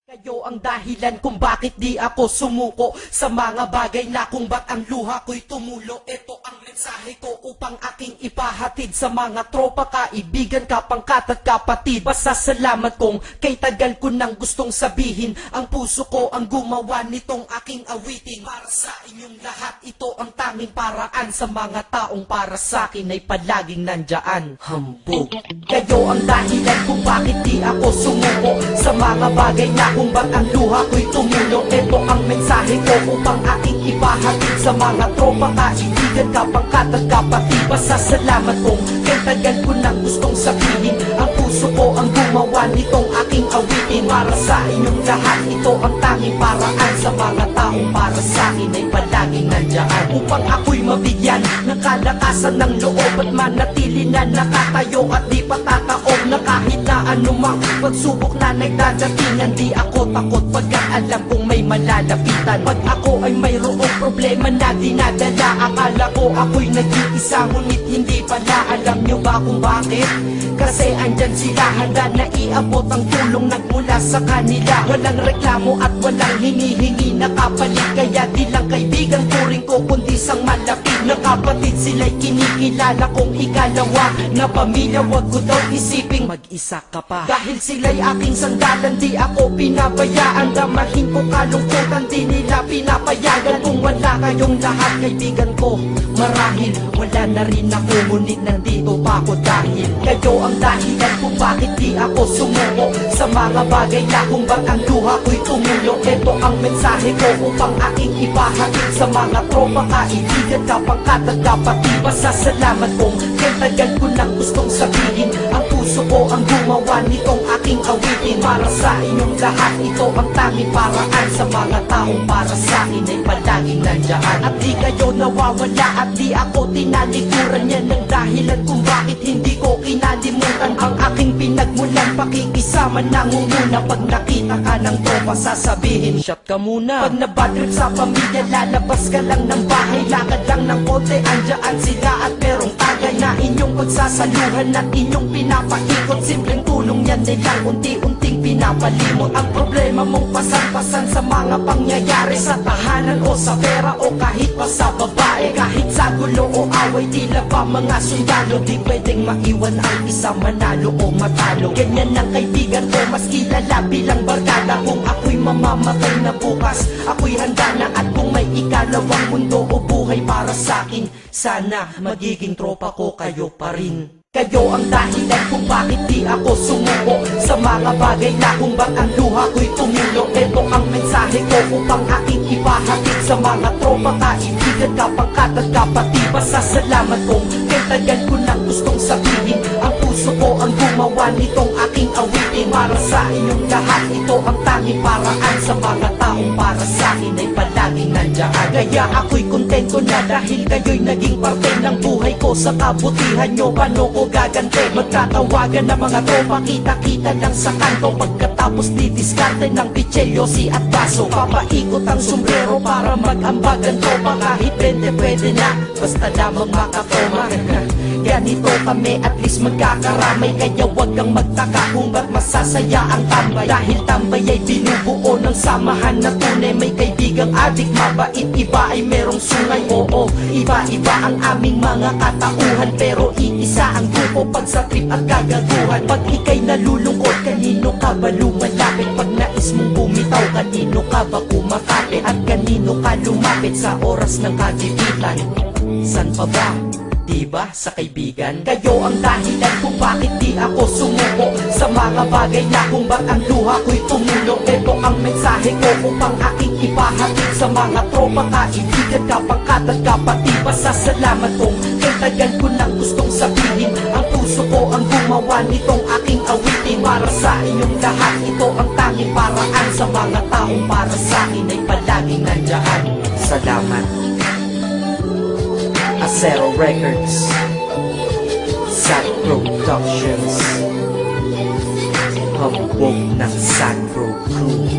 Kayo ang dahilan kung bakit di ako sumuko sa mga bagay na kung ba't ang luha ko'y tumulo. Ito ang mensahe ko upang aking ipahatid sa mga tropa, kaibigan, kapangkat at kapatid. Pasasalamat kong kay tagal ko nang gustong sabihin. Ang puso ko ang gumawa nitong aking awitin. Para sa inyong lahat, ito ang tanging paraan. Sa mga taong para sa akin ay palaging nandyan. Hambog. Kayo ang dahilan kung bakit di ako sumuko sa mga bagay na kung ba't ang luha ko'y tumulo. Ito ang mensahe ko upang aking ipahatid sa mga tropa, kaibigan, kapangkat at kapatid. Pasasalamat kong kay tagal ko nang gustong sabihin. Ang puso ko ang gumawa nitong aking awitin. Para sa inyong lahat, ito ang tanging paraan. Sa mga taong para sa akin ay palaging nandyan. Upang ako'y mabigyan ng kalakasan ng loob at manatili na nakatayo at di patataob na kahit na anumang pagsubok na nagdadatingan. Di ako takot pagkat alam kong may malalapitan. Pag ako ay mayroong problema na dinadala, akala ko ako'y nag-iisa, ngunit hindi pala. Alam nyo ba kung bakit? Kasi andyan sila, handa na iabot ang tulong nagmula sa kanila. Walang reklamo at walang hinihingi na kapalit. Kaya di lang kaibigan ko rin ko kundi sang malapit na kapatid. Sila'y kinikilala kong ikalawa na pamilya. Wag ko daw isiping mag-isa ka pa. Dahil sila'y aking sandalan, di ako pinabayaan. Damahin ko kalungkutan, di nila pinapayagan. Kung wala kayong lahat kaibigan ko, marahil wala na rin ako. Ngunit nandito pa ako dahil kayo ang dahilan kung bakit di ako sumuko sa mga bagay na kung ba't ang luha ko'y tumulo. Ito ang mensahe ko upang aking ipahatid sa mga tropa, kaibigan, kapangkat at kapatid. Pasasalamat kong kay tagal ko nang gustong sabihin. Ang puso ko ang gumawa nitong aking awitin. Para sa inyong lahat, ito ang tanging paraan. Sa mga taong para sa akin ay palaging nandyan. At di kayo nawawala at di ako tinalikuran. Yan ang dahilan kung bakit hindi ko kinalimutan ang aking pinagmulan. Pakikisama nangunguna. Pag nakita ka ng tropa, sasabihin shot ka muna. Pag nabadrip sa pamilya, lalabas ka lang ng bahay. Lakad lang ng konti, andyan sila at merong tagay na inyong pagsasaluhan at inyong pinapaikot. Simpleng tulong yan nilang unti-unting pinapalimot. Ang problema mong pasan-pasan sa mga pangyayari sa tahanan o sa pera o kahit pa sa babae. Kahit sa gulo o away, tila pa mga sundalo. Di pwedeng maiwan ang isa, manalo o matalo. Ganyan ang kaibigan ko, mas kilala bilang barkada. Kung ako'y mamamatay na bukas, ako'y handa na. At kung may ikalawang mundo o buhay para sa'kin, sana magiging tropa ko kayo pa rin. Kayo ang dahilan kung bakit di ako sumuko sa mga bagay na kung ba't ang luha ko'y tumulo. Ito ang mensahe ko upang aking ipahatid sa mga tropa, kaibigan, kapangkat at kapatid. Pasasalamat kong kay tagal ko nang gustong sabihin. Ang puso ko ang gumawa nitong aking awitin. Para sa inyong lahat, ito ang tanging paraan. Sa mga taong para sa akin ay palaging nandyan. Kaya ako'y kontento na dahil kayo'y naging parte ng buhay ko. Sa kabutihan nyo, paano ko gagante? Magtatawagan ng mga tropa, kita-kita lang sa kanto. Pagkatapos didiskarte ng pichelyosi at baso. Papaikot ang sombrero para mag-ambagan tropa. Kahit 20 pwede na, basta lamang makatoma. Ganito kami, at least magkakaramay. Kaya wag kang magtaka kung ba't masasaya ang tambay. Dahil tambay ay binubuo ng samahan na tunay. May kaibigang adik, mabait, iba ay merong sungay. Oo, iba-iba ang aming mga katauhan, pero iisa ang grupo pag sa trip at kagaguhan. Pag ika'y nalulungkot, kanino ka ba lumalapit? Pag nais mong bumitaw, kanino ka ba kumakapit? At kanino ka lumapit sa oras ng kagipitan? San pa ba? Diba sa kaibigan? Kayo ang dahilan kung bakit di ako sumuko sa mga bagay na kung ba't ang luha ko'y tumulo. Ito ang mensahe ko upang aking ipahatid sa mga tropa, kaibigan, kapangkat at kapatid. Pasasalamat kong kay tagal ko nang gustong sabihin. Ang puso ko ang gumawa nitong aking awitin. Para sa inyong lahat, ito ang tanging paraan. Sa mga taong para sa akin ay palaging nandyan. Salamat. Acero Records, Sad Productions, hambog ng Sad Pro Crew.